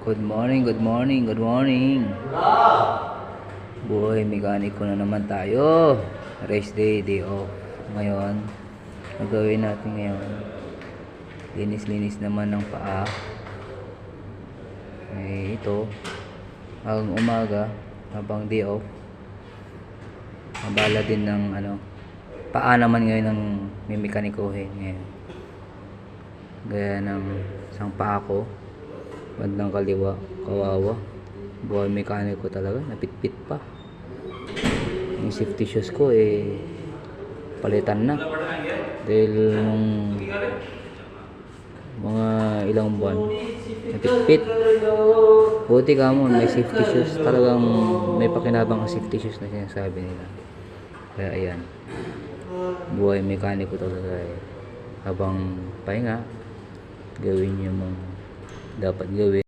Good morning, good morning, good morning. Buhay mekaniko na naman tayo. Rest day, day off. Ngayon, ang gawin natin ngayon, linis-linis naman ng paa. Ito, ang umaga, habang day off, mabala din ng paa naman ngayon ng may mekanikohin ngayon. Gaya ng isang paa ko, bandang kaliwa, kawawa. Buhay mekaniko talaga, napitpit pa. Yung safety shoes ko palitan na. Dahil nung mga ilang buwan, napitpit. Buti ka mo, may safety shoes. Talagang may pakinabang ang safety shoes na sinasabi nila. Kaya ayan, buhay mekaniko talaga habang pahinga, gawin yung mga dapat gawin.